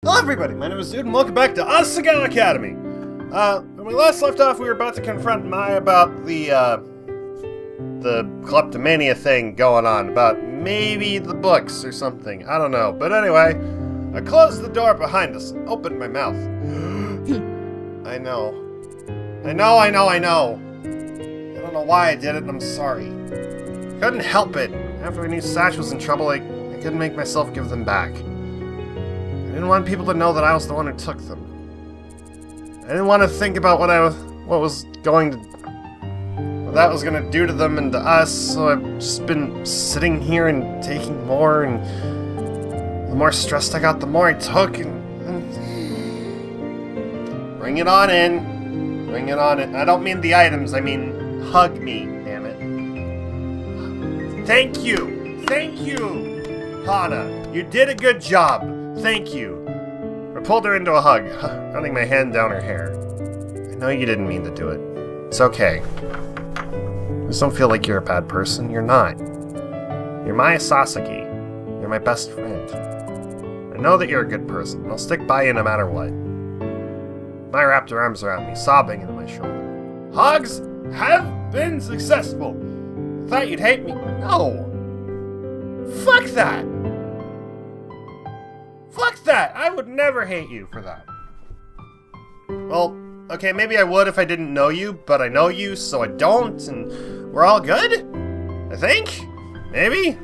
Hello everybody, my name is Dude and welcome back to Asagao Academy. When we last left off, we were about to confront Mai about the kleptomania thing going on, about maybe the books or something, I don't know. But anyway, I closed the door behind us and opened my mouth. I know. I don't know why I did it and I'm sorry. Couldn't help it. After we knew Satch was in trouble, I couldn't make myself give them back. I didn't want people to know that I was the one who took them. I didn't want to think about what that was gonna do to them and to us, so I've just been sitting here and taking more, and the more stressed I got, the more I took, and bring it on in. Bring it on in. I don't mean the items, I mean hug me, damn it. Thank you, Hana. You did a good job. Thank you. I pulled her into a hug, running my hand down her hair. I know you didn't mean to do it. It's okay. Just don't feel like you're a bad person. You're not. You're my Sasaki. You're my best friend. I know that you're a good person, and I'll stick by you no matter what. Mai wrapped her arms around me, sobbing into my shoulder. Hugs have been successful. I thought you'd hate me. No. Fuck that. Fuck that! I would never hate you for that. Well, okay, maybe I would if I didn't know you, but I know you, so I don't, and we're all good? I think? Maybe?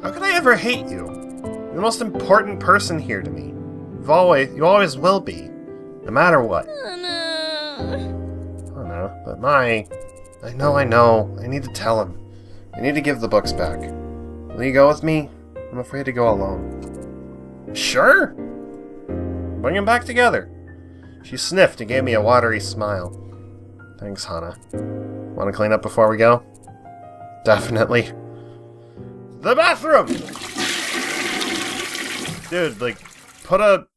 How could I ever hate you? You're the most important person here to me. You always will be. No matter what. Oh no. Oh no, but I know. I need to tell him. I need to give the books back. Will you go with me? I'm afraid to go alone. Sure! Bring them back together. She sniffed and gave me a watery smile. Thanks, Hana. Want to clean up before we go? Definitely. The bathroom! Dude, like, put a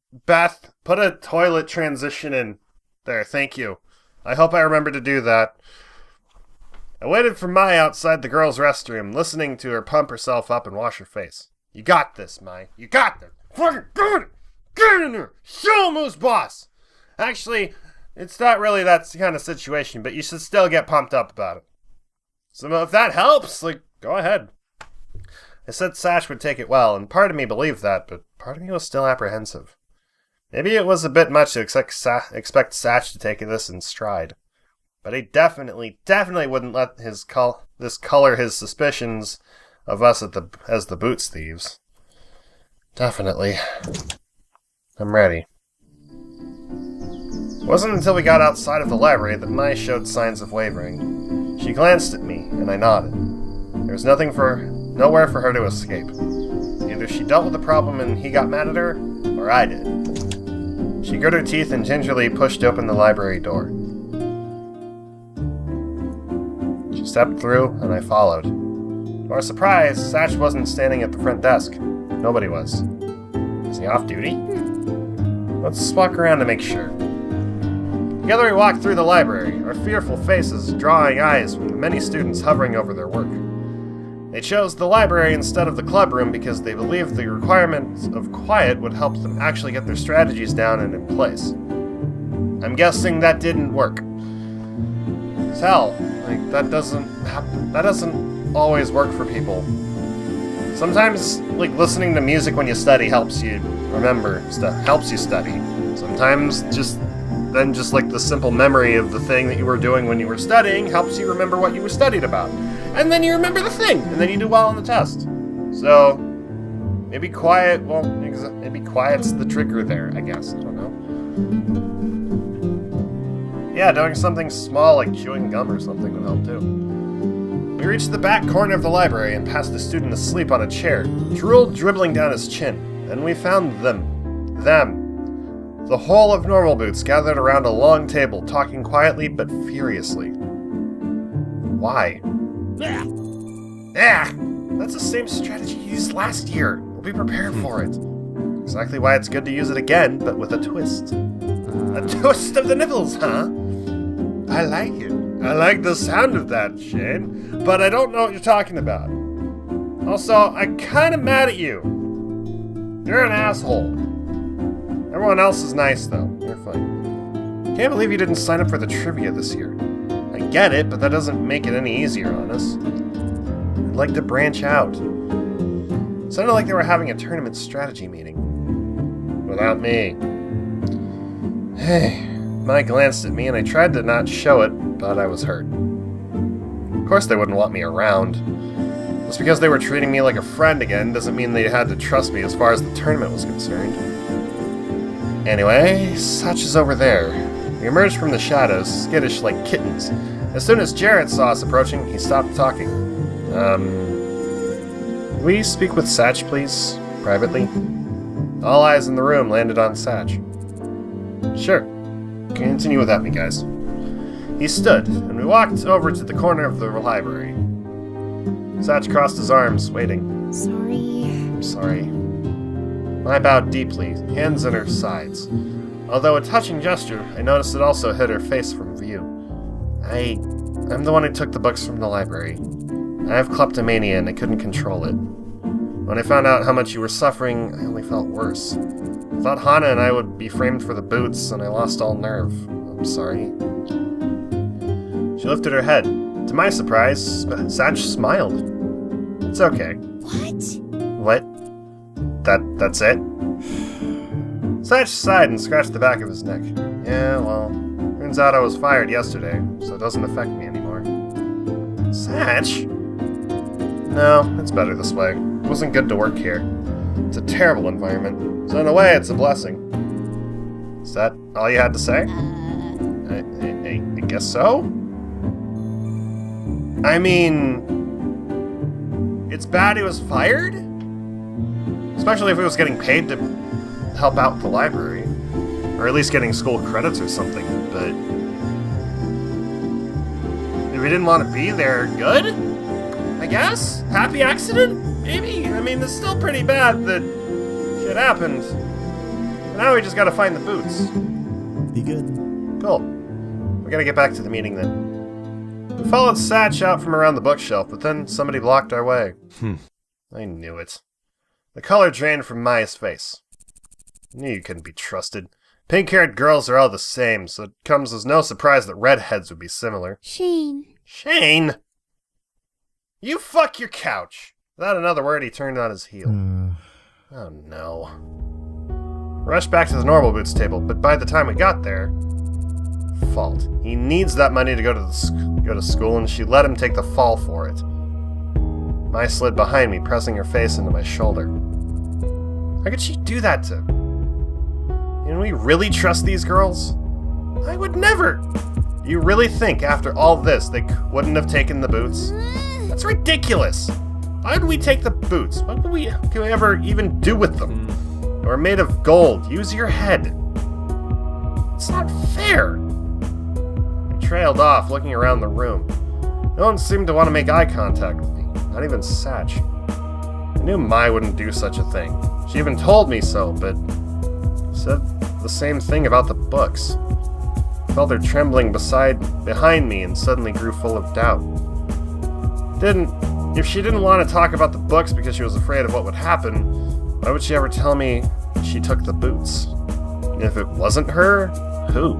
toilet transition in there, thank you. I hope I remember to do that. I waited for Mai outside the girls' restroom, listening to her pump herself up and wash her face. You got this, Mai. You got this! Fucking get in there! Show him who's boss! Actually, it's not really that kind of situation, but you should still get pumped up about it. So if that helps, go ahead. I said Satch would take it well, and part of me believed that, but part of me was still apprehensive. Maybe it was a bit much to expect Satch to take this in stride. But he definitely wouldn't let this color his suspicions of us as the boots thieves. Definitely. I'm ready. It wasn't until we got outside of the library that Mai showed signs of wavering. She glanced at me, and I nodded. There was nowhere for her to escape. Either she dealt with the problem and he got mad at her, or I did. She grit her teeth and gingerly pushed open the library door. She stepped through, and I followed. To our surprise, Satch wasn't standing at the front desk. Nobody was. Is he off duty? Let's walk around to make sure. Together we walked through the library, our fearful faces drawing eyes from the many students hovering over their work. They chose the library instead of the club room because they believed the requirement of quiet would help them actually get their strategies down and in place. I'm guessing that didn't work. Hell, that doesn't always work for people. Sometimes, listening to music when you study helps you remember stuff, helps you study. Sometimes just the simple memory of the thing that you were doing when you were studying helps you remember what you were studied about. And then you remember the thing, and then you do well on the test. So, maybe quiet's the trigger there, I guess. I don't know. Yeah, doing something small like chewing gum or something would help too. We reached the back corner of the library and passed a student asleep on a chair, drool dribbling down his chin. Then we found them. The whole of Normal Boots gathered around a long table, talking quietly but furiously. Why? That's the same strategy you used last year. We'll be prepared for it. Exactly why it's good to use it again, but with a twist. A twist of the nipples, huh? I like it. I like the sound of that, Shane, but I don't know what you're talking about. Also, I'm kinda mad at you. You're an asshole. Everyone else is nice, though. You're fine. Can't believe you didn't sign up for the trivia this year. I get it, but that doesn't make it any easier on us. I'd like to branch out. It sounded like they were having a tournament strategy meeting. Without me. Hey, Mai glanced at me and I tried to not show it, but I was hurt. Of course they wouldn't want me around. Just because they were treating me like a friend again doesn't mean they had to trust me as far as the tournament was concerned. Anyway, Satch is over there. We emerged from the shadows, skittish like kittens. As soon as Jared saw us approaching, he stopped talking. Can we speak with Satch, please? Privately? All eyes in the room landed on Satch. Sure. Continue without me, guys. He stood, and we walked over to the corner of the library. Satch crossed his arms, waiting. Sorry. I'm sorry. I bowed deeply, hands at her sides. Although a touching gesture, I noticed it also hid her face from view. I'm the one who took the books from the library. I have kleptomania and I couldn't control it. When I found out how much you were suffering, I only felt worse. I thought Hana and I would be framed for the boots, and I lost all nerve. I'm sorry. She lifted her head. To my surprise, Satch smiled. It's okay. What? That's it? Satch sighed and scratched the back of his neck. Yeah, well, turns out I was fired yesterday, so it doesn't affect me anymore. Satch? No, it's better this way. It wasn't good to work here. It's a terrible environment, so in a way it's a blessing. Is that all you had to say? I guess so? I mean, it's bad he was fired? Especially if he was getting paid to help out the library. Or at least getting school credits or something, but if he didn't want to be there, good? I guess? Happy accident? Maybe? I mean, it's still pretty bad that shit happened. But now we just gotta find the boots. Be good. Cool. We gotta get back to the meeting then. We followed Satch out from around the bookshelf, but then somebody blocked our way. I knew it. The color drained from Maya's face. I knew you couldn't be trusted. Pink-haired girls are all the same, so it comes as no surprise that redheads would be similar. Shane. Shane? You fuck your couch! Without another word, he turned on his heel. Oh no. Rushed back to the normal boots table, but by the time we got there... Fault. He needs that money to go to school, and she let him take the fall for it. Mai slid behind me, pressing her face into my shoulder. How could she do that to... Can we really trust these girls? I would never! You really think after all this they wouldn't have taken the boots? That's ridiculous! Why would we take the boots? What could we ever even do with them? They were made of gold. Use your head. It's not fair! I trailed off, looking around the room. No one seemed to want to make eye contact with me, not even Satch. I knew Mai wouldn't do such a thing. She even told me so, but said the same thing about the books. I felt her trembling behind me and suddenly grew full of doubt. If she didn't want to talk about the books because she was afraid of what would happen, why would she ever tell me she took the boots? And if it wasn't her, who?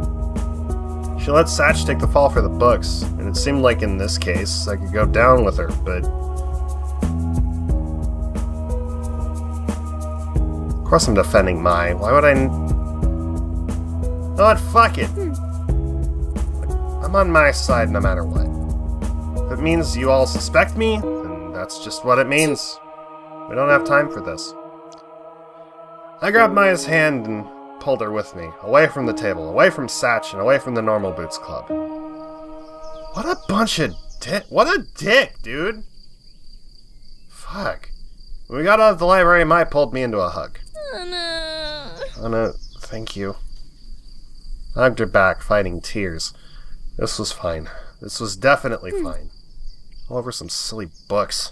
She let Satch take the fall for the books, and it seemed like in this case I could go down with her, but... Of course I'm defending Mai. Why would I... Oh, fuck it. I'm on my side no matter what. If it means you all suspect me, then that's just what it means. We don't have time for this. I grabbed Maya's hand and pulled her with me, away from the table, away from Satch, and away from the Normal Boots Club. What a bunch of what a dick, dude! Fuck. When we got out of the library, Mai pulled me into a hug. Oh no. Oh no, thank you. I hugged her back, fighting tears. This was fine. This was definitely fine. All over some silly books.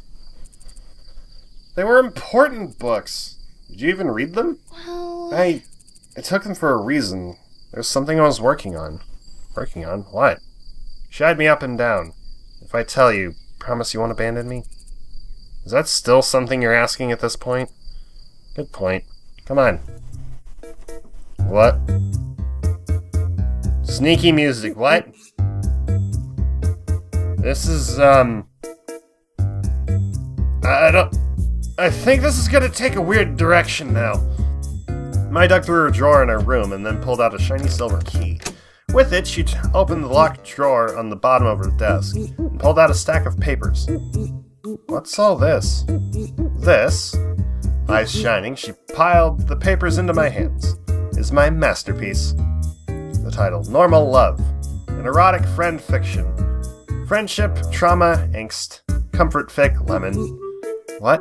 They were important books. Did you even read them? Well... I took them for a reason. There's something I was working on. Working on? What? She eyed me up and down. If I tell you, promise you won't abandon me? Is that still something you're asking at this point? Good point. Come on. What? Sneaky music, what? This is, I think this is gonna take a weird direction now. Mai dug through her drawer in her room and then pulled out a shiny silver key. With it, she opened the locked drawer on the bottom of her desk and pulled out a stack of papers. What's all this? This, eyes shining, she piled the papers into my hands, is my masterpiece. The title, Normal Love, an erotic friend fiction. Friendship, trauma, angst, comfort fic, lemon. What?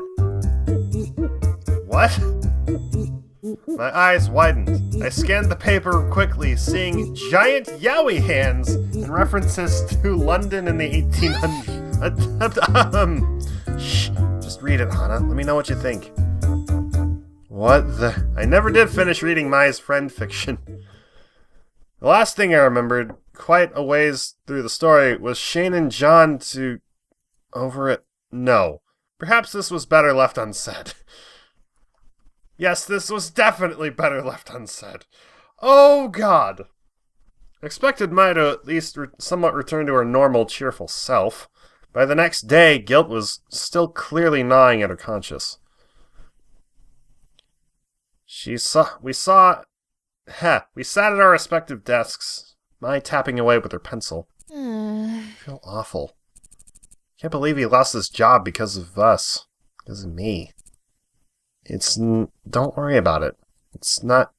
What? My eyes widened. I scanned the paper quickly, seeing giant yaoi hands and references to London in the 1800s. Shh. Just read it, Hana. Let me know what you think. What the... I never did finish reading Mai's friend fiction. The last thing I remembered, quite a ways through the story, was Shane and John over it. No. Perhaps this was better left unsaid. Yes, this was definitely better left unsaid. Oh, God! I expected Mai to at least somewhat return to her normal, cheerful self. By the next day, guilt was still clearly gnawing at her conscience. We sat at our respective desks, Mai tapping away with her pencil. I feel awful. Can't believe he lost his job because of us. Because of me. Don't worry about it. It's not...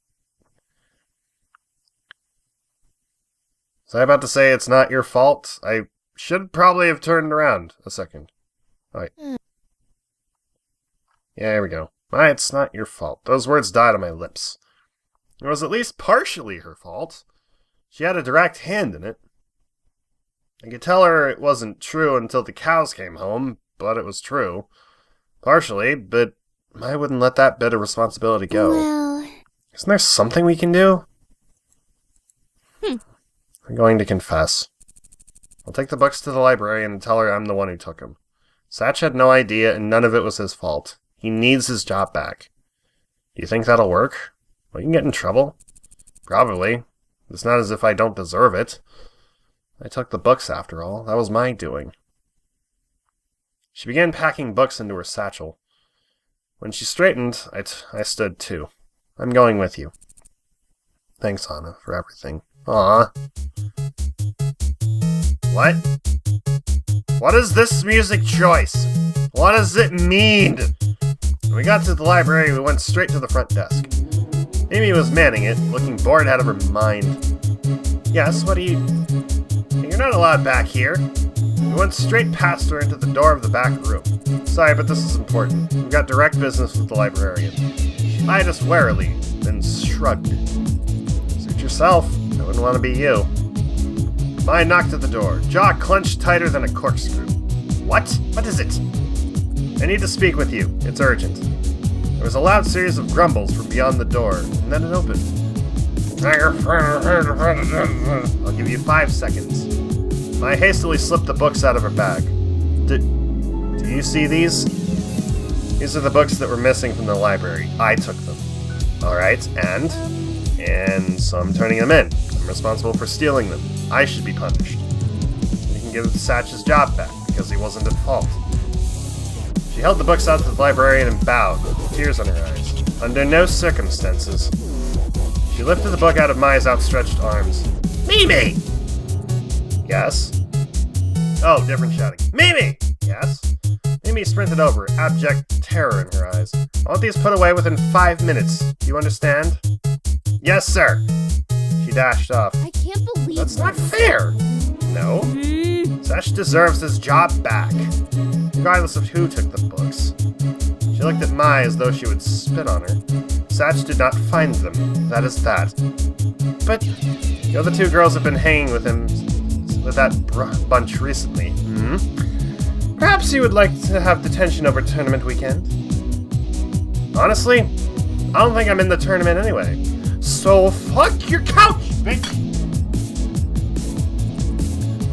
Was I about to say it's not your fault? I should probably have turned around a second. Alright. Yeah, there we go. It's not your fault. Those words died on my lips. It was at least partially her fault. She had a direct hand in it. I could tell her it wasn't true until the cows came home, but it was true. Partially, but I wouldn't let that bit of responsibility go. Well... Isn't there something we can do? I'm going to confess. I'll take the books to the librarian and tell her I'm the one who took them. Satch had no idea, and none of it was his fault. He needs his job back. Do you think that'll work? Will you get in trouble? Probably. It's not as if I don't deserve it. I took the books, after all. That was my doing. She began packing books into her satchel. When she straightened, I stood too. I'm going with you. Thanks, Hana, for everything. Aww. What? What is this music choice? What does it mean? When we got to the library, we went straight to the front desk. Amy was manning it, looking bored out of her mind. Yes, what do you... You're not allowed back here. We went straight past her into the door of the back room. Sorry, but this is important. We've got direct business with the librarian. She eyed us warily, then shrugged. Suit yourself. I wouldn't want to be you. Mai knocked at the door, jaw clenched tighter than a corkscrew. What? What is it? I need to speak with you. It's urgent. There was a loud series of grumbles from beyond the door, and then it opened. I'll give you 5 seconds. Mai hastily slipped the books out of her bag. Do you see these? These are the books that were missing from the library. I took them. Alright, and so I'm turning them in. I'm responsible for stealing them. I should be punished. You can give Satch his job back, because he wasn't at fault. She held the books out to the librarian and bowed, with tears in her eyes. Under no circumstances. She lifted the book out of Mai's outstretched arms. Mimi! Yes? Oh, different shouting. Mimi! Yes? Mimi sprinted over, abject terror in her eyes. I want these put away within 5 minutes. Do you understand? Yes, sir! She dashed off. I can't believe That's not fair! No. Satch deserves his job back, regardless of who took the books. She looked at Mai as though she would spit on her. Satch did not find them. That is that. But the other 2 girls have been hanging with him, with that bunch recently. Perhaps you would like to have detention over tournament weekend? Honestly, I don't think I'm in the tournament anyway. So fuck your couch, bitch!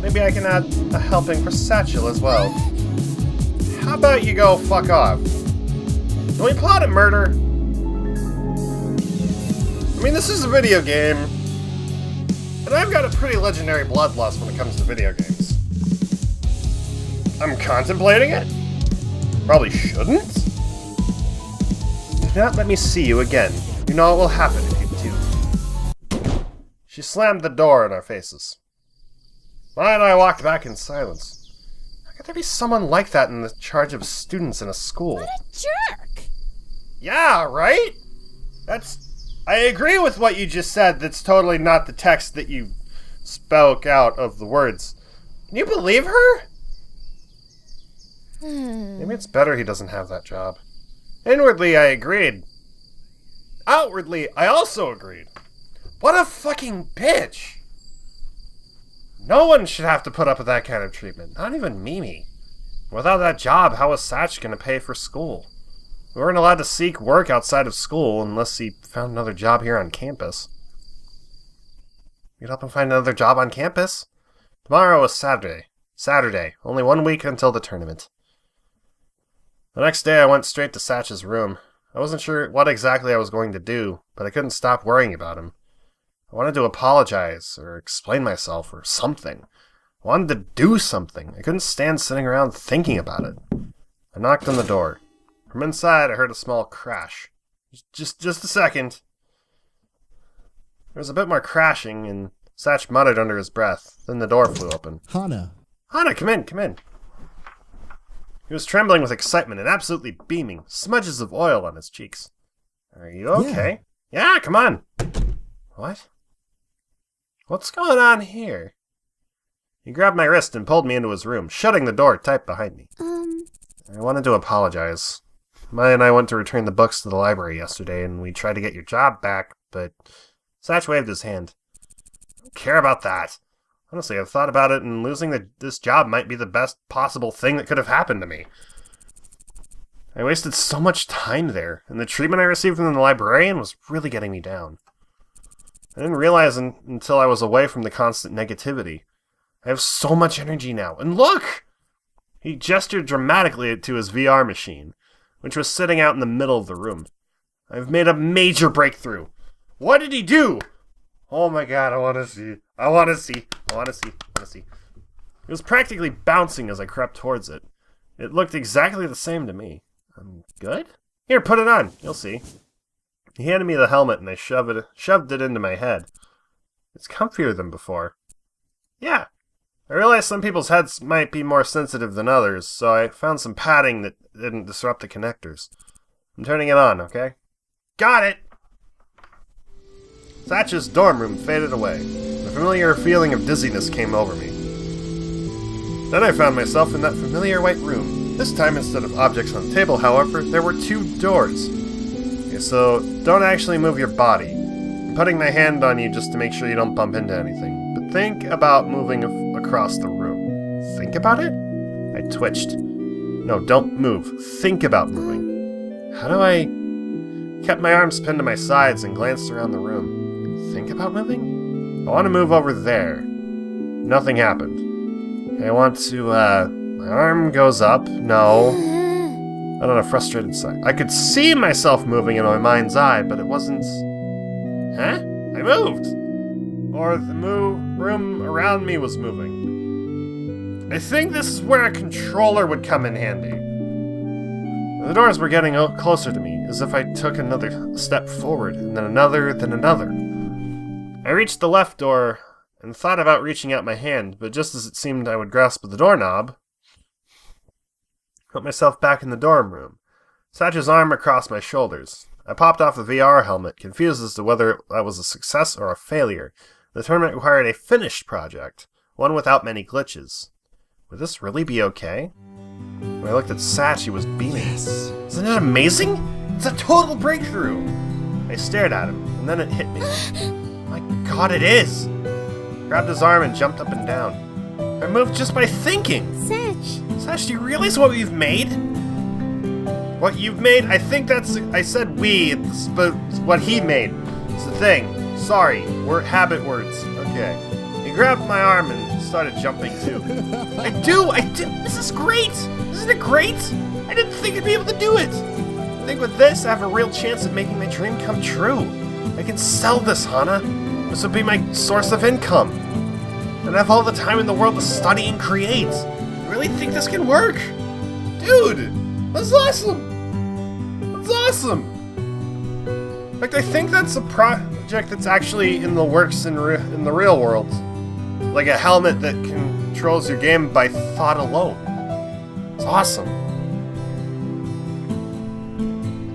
Maybe I can add a helping for Satchel as well. How about you go fuck off? Can we plot a murder? I mean, this is a video game, and I've got a pretty legendary bloodlust when it comes to video games. I'm contemplating it? Probably shouldn't? Do not let me see you again. You know what will happen if you do. She slammed the door in our faces. Maya and I walked back in silence. How could there be someone like that in the charge of students in a school? What a jerk! Yeah, right? I agree with what you just said. That's totally not the text that you spoke out of the words. Can you believe her? Maybe it's better he doesn't have that job. Inwardly, I agreed. Outwardly, I also agreed. What a fucking bitch! No one should have to put up with that kind of treatment. Not even Mimi. Without that job, how was Satch gonna pay for school? We weren't allowed to seek work outside of school unless he found another job here on campus. You'd help him find another job on campus? Tomorrow was Saturday. Only 1 week until the tournament. The next day I went straight to Satch's room. I wasn't sure what exactly I was going to do, but I couldn't stop worrying about him. I wanted to apologize, or explain myself, or something. I wanted to do something. I couldn't stand sitting around thinking about it. I knocked on the door. From inside, I heard a small crash. Just a second. There was a bit more crashing, and Satch muttered under his breath. Then the door flew open. Hana, come in. He was trembling with excitement and absolutely beaming, smudges of oil on his cheeks. Are you okay? Yeah, come on. What? What's going on here? He grabbed my wrist and pulled me into his room, shutting the door tight behind me. I wanted to apologize. Maya and I went to return the books to the library yesterday, and we tried to get your job back, but Satch waved his hand. I don't care about that. Honestly, I've thought about it, and losing this job might be the best possible thing that could have happened to me. I wasted so much time there, and the treatment I received from the librarian was really getting me down. I didn't realize until I was away from the constant negativity. I have so much energy now, and look! He gestured dramatically to his VR machine, which was sitting out in the middle of the room. I've made a major breakthrough. What did he do? Oh my god, I want to see. It was practically bouncing as I crept towards it. It looked exactly the same to me. I'm good? Here, put it on. You'll see. He handed me the helmet and I shoved it into my head. It's comfier than before. Yeah. I realized some people's heads might be more sensitive than others, so I found some padding that didn't disrupt the connectors. I'm turning it on, okay? Got it! Satch's dorm room faded away. A familiar feeling of dizziness came over me. Then I found myself in that familiar white room. This time, instead of objects on the table, however, there were 2 doors. Okay, so don't actually move your body. I'm putting my hand on you just to make sure you don't bump into anything. But think about moving across the room. Think about it? I twitched. No, don't move. Think about moving. How do I... Kept my arms pinned to my sides and glanced around the room. Think about moving? I want to move over there. Nothing happened. Okay, I want to, my arm goes up. No. Not on a frustrated side. I could see myself moving in my mind's eye, but it wasn't... Huh? I moved! Or the room around me was moving. I think this is where a controller would come in handy. The doors were getting closer to me, as if I took another step forward, and then another, then another. I reached the left door, and thought about reaching out my hand, but just as it seemed I would grasp the doorknob, put myself back in the dorm room. Satch's arm across my shoulders. I popped off the VR helmet, confused as to whether that was a success or a failure. The tournament required a finished project, one without many glitches. Would this really be okay? When I looked at Satch, he was beaming. Yes. Isn't that amazing? It's a total breakthrough! I stared at him, and then it hit me. My god, it is! I grabbed his arm and jumped up and down. I moved just by thinking! Satch, do you realize what we've made? What you've made? I think that's... I said we, but what he made. It's the thing. Sorry, we're habit words. Okay. He grabbed my arm and started jumping too. I do! This is great! Isn't it great? I didn't think I'd be able to do it! I think with this, I have a real chance of making my dream come true. I can sell this, Hana. This would be my source of income. And I have all the time in the world to study and create. You really think this can work? Dude, that's awesome. That's awesome. In fact, I think that's a project that's actually in the works in the real world. Like a helmet that controls your game by thought alone. It's awesome.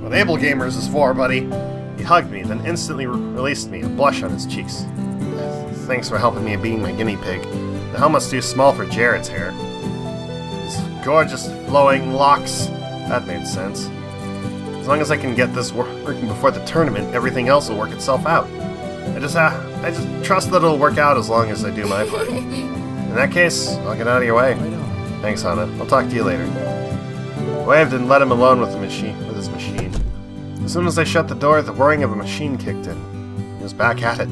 What Able Gamers is for, buddy. He hugged me, then instantly released me, a blush on his cheeks. Thanks for helping me being my guinea pig. The helmet's too small for Jared's hair. His gorgeous flowing locks. That made sense. As long as I can get this working before the tournament, everything else will work itself out. I just trust that it'll work out as long as I do my part. In that case, I'll get out of your way. Thanks, Hana. I'll talk to you later. I waved and let him alone with his machine. As soon as I shut the door, the whirring of a machine kicked in. He was back at it.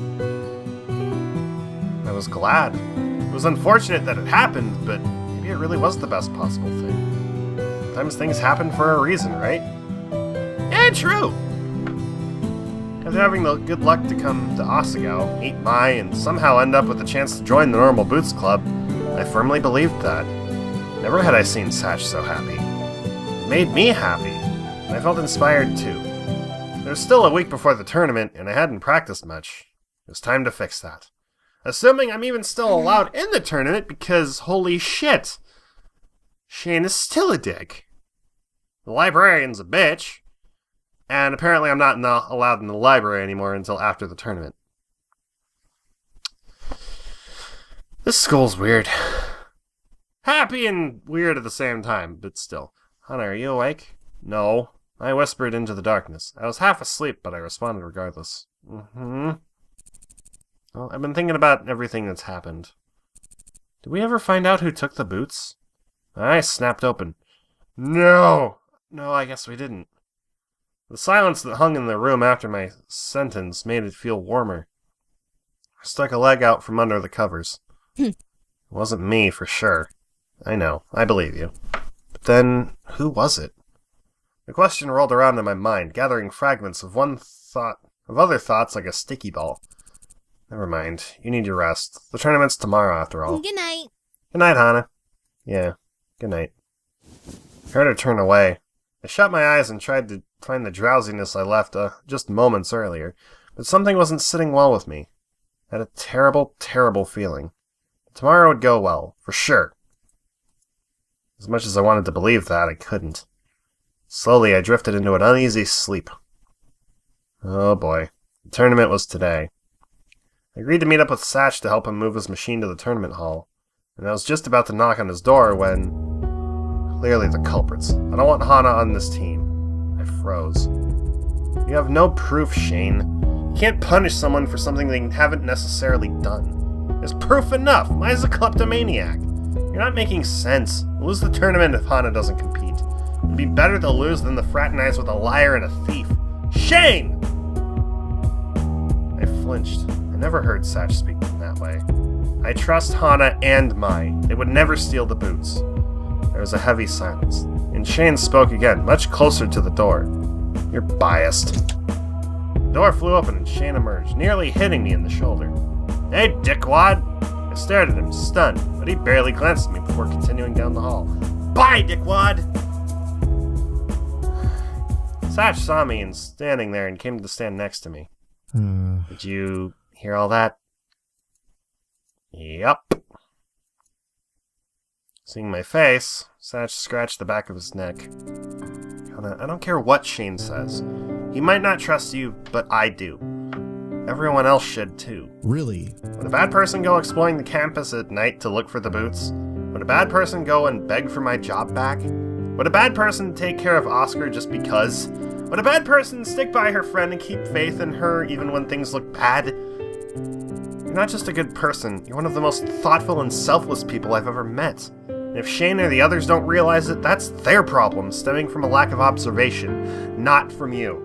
I was glad. It was unfortunate that it happened, but maybe it really was the best possible thing. Sometimes things happen for a reason, right? Yeah, true! After having the good luck to come to Asagao, meet Mai, and somehow end up with a chance to join the Normal Boots Club, I firmly believed that. Never had I seen Satch so happy. It made me happy, and I felt inspired too. There was still a week before the tournament, and I hadn't practiced much. It was time to fix that. Assuming I'm even still allowed in the tournament, because holy shit! Shane is still a dick. The librarian's a bitch. And apparently I'm not allowed in the library anymore until after the tournament. This school's weird. Happy and weird at the same time, but still. Hana, are you awake? No. I whispered into the darkness. I was half asleep, but I responded regardless. Well, I've been thinking about everything that's happened. Did we ever find out who took the boots? My eyes snapped open. No! No, I guess we didn't. The silence that hung in the room after my sentence made it feel warmer. I stuck a leg out from under the covers. It wasn't me, for sure. I know. I believe you. But then, who was it? The question rolled around in my mind, gathering fragments of other thoughts like a sticky ball. Never mind. You need your rest. The tournament's tomorrow, after all. Good night. Good night, Hana. Yeah, good night. I heard her turn away. I shut my eyes and tried to find the drowsiness I left just moments earlier, but something wasn't sitting well with me. I had a terrible, terrible feeling. Tomorrow would go well, for sure. As much as I wanted to believe that, I couldn't. Slowly, I drifted into an uneasy sleep. Oh boy. The tournament was today. I agreed to meet up with Satch to help him move his machine to the tournament hall, and I was just about to knock on his door when... Clearly the culprits. I don't want Hana on this team. I froze. You have no proof, Shane. You can't punish someone for something they haven't necessarily done. There's proof enough. Mai's a kleptomaniac. You're not making sense. We'll lose the tournament if Hana doesn't compete. It'd be better to lose than to fraternize with a liar and a thief. Shane! I flinched. I never heard Satch speak that way. I trust Hana and Mai. They would never steal the boots. There was a heavy silence, and Shane spoke again, much closer to the door. You're biased. The door flew open and Shane emerged, nearly hitting me in the shoulder. Hey, dickwad! I stared at him, stunned, but he barely glanced at me before continuing down the hall. Bye, dickwad! Satch saw me and standing there and came to stand next to me. Did you hear all that? Yup. Seeing my face, Satch scratched the back of his neck. I don't care what Shane says. He might not trust you, but I do. Everyone else should too. Really? Would a bad person go exploring the campus at night to look for the boots? Would a bad person go and beg for my job back? Would a bad person take care of Oscar just because? Would a bad person stick by her friend and keep faith in her even when things look bad? You're not just a good person, you're one of the most thoughtful and selfless people I've ever met. And if Shane or the others don't realize it, that's their problem, stemming from a lack of observation, not from you.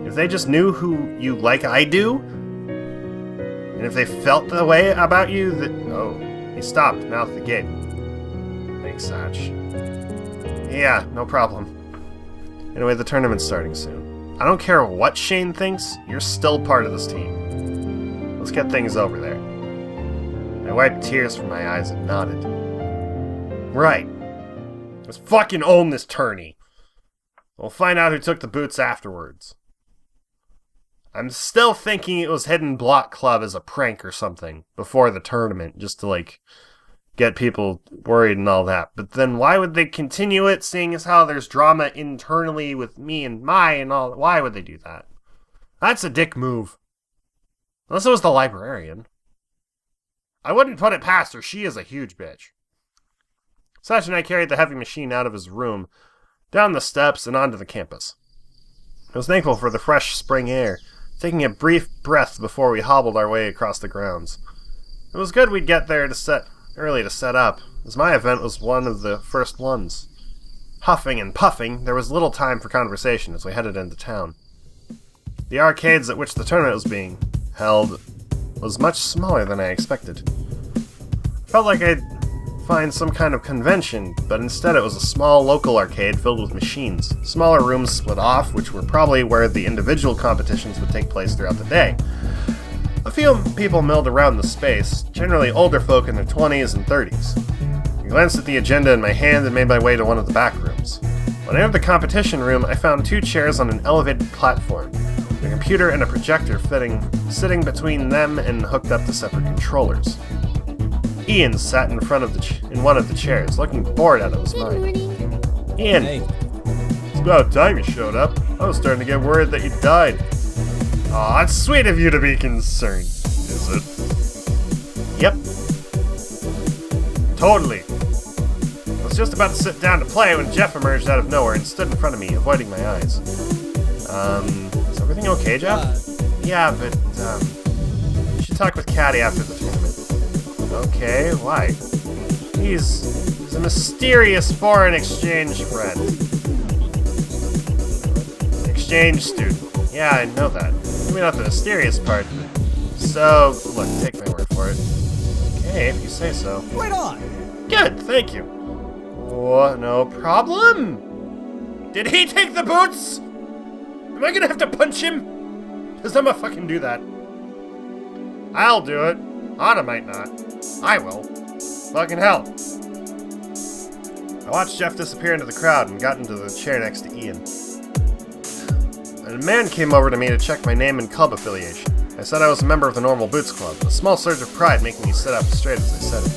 If they just knew who you like I do, and if they felt the way about you, that... Oh, he stopped, mouth agape. Thanks, Satch. Yeah, no problem. Anyway, the tournament's starting soon. I don't care what Shane thinks, you're still part of this team. Let's get things over there. I wiped tears from my eyes and nodded. Right. Let's fucking own this tourney. We'll find out who took the boots afterwards. I'm still thinking it was Hidden Block Club as a prank or something before the tournament, just to, like, get people worried and all that. But then why would they continue it, seeing as how there's drama internally with me and Mai and all? Why would they do that? That's a dick move. Unless it was the librarian. I wouldn't put it past her. She is a huge bitch. Satch and I carried the heavy machine out of his room, down the steps, and onto the campus. I was thankful for the fresh spring air, taking a brief breath before we hobbled our way across the grounds. It was good we'd get there early to set up, as my event was one of the first ones. Huffing and puffing, there was little time for conversation as we headed into town. The arcades at which the tournament was being held was much smaller than I expected. I felt like I'd find some kind of convention, but instead it was a small local arcade filled with machines. Smaller rooms split off, which were probably where the individual competitions would take place throughout the day. A few people milled around the space, generally older folk in their 20s and 30s. I glanced at the agenda in my hand and made my way to one of the back rooms. When I entered the competition room, I found 2 chairs on an elevated platform, a computer and a projector sitting between them and hooked up to separate controllers. Ian sat in front of in one of the chairs, looking bored out of his mind. Morning. Ian, Hey. it's about time you showed up. I was starting to get worried that you died. Aw, it's sweet of you to be concerned. Is it? Yep. Totally. I was just about to sit down to play when Jeff emerged out of nowhere and stood in front of me, avoiding my eyes. Is everything okay, Jeff? Yeah, but, you should talk with Caddy after the tournament. Okay, why? He's a mysterious foreign exchange friend. Exchange student. Yeah, I know that. Maybe not the mysterious part. So, look, take my word for it. Okay, if you say so. Right on! Good, thank you. No problem? Did he take the boots? Am I gonna have to punch him? Cause I'm gonna fucking do that. I'll do it. Hana might not. I will. Fucking hell. I watched Jeff disappear into the crowd and got into the chair next to Ian. A man came over to me to check my name and club affiliation. I said I was a member of the Normal Boots Club, a small surge of pride making me sit up straight as I said it.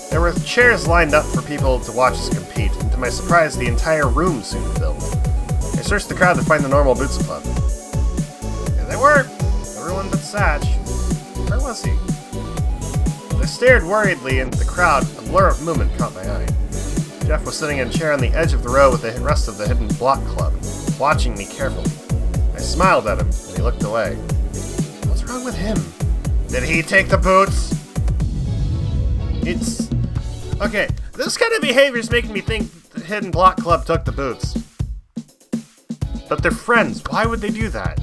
There were chairs lined up for people to watch us compete, and to my surprise, the entire room soon filled. I searched the crowd to find the Normal Boots Club. There they were! Everyone but Satch. Where was he? As I stared worriedly into the crowd, a blur of movement caught my eye. Jeff was sitting in a chair on the edge of the row with the rest of the Hidden Block Club, watching me carefully. I smiled at him, and he looked away. What's wrong with him? Did he take the boots? Okay, this kind of behavior is making me think the Hidden Block Club took the boots. But they're friends. Why would they do that?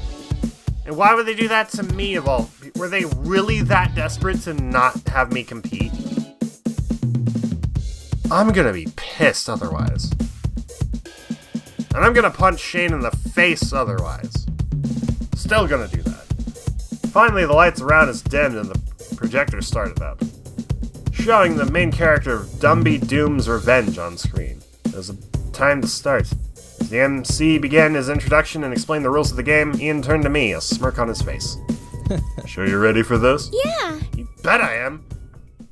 And why would they do that to me of all? Were they really that desperate to not have me compete? I'm gonna be pissed otherwise. And I'm gonna punch Shane in the face otherwise. Still gonna do that. Finally, the lights around us dimmed and the projector started up, showing the main character of Dumby Doom's Revenge on screen. It was time to start. As the MC began his introduction and explained the rules of the game, Ian turned to me, a smirk on his face. Sure you're ready for this? Yeah. You bet I am.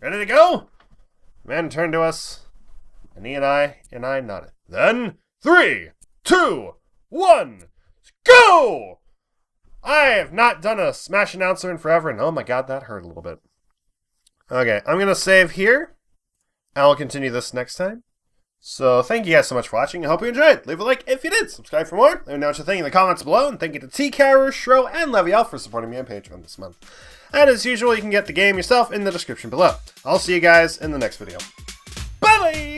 Ready to go? The man turned to us, and Ian and I nodded. Then, 3, 2, 1, go! I have not done a Smash announcer in forever, and oh my god, that hurt a little bit. Okay, I'm going to save here. I'll continue this next time. So, thank you guys so much for watching. I hope you enjoyed. Leave a like if you did. Subscribe for more. Let me know what you think in the comments below. And thank you to TCarrier, Shro, and Leviel for supporting me on Patreon this month. And as usual, you can get the game yourself in the description below. I'll see you guys in the next video. Bye-bye!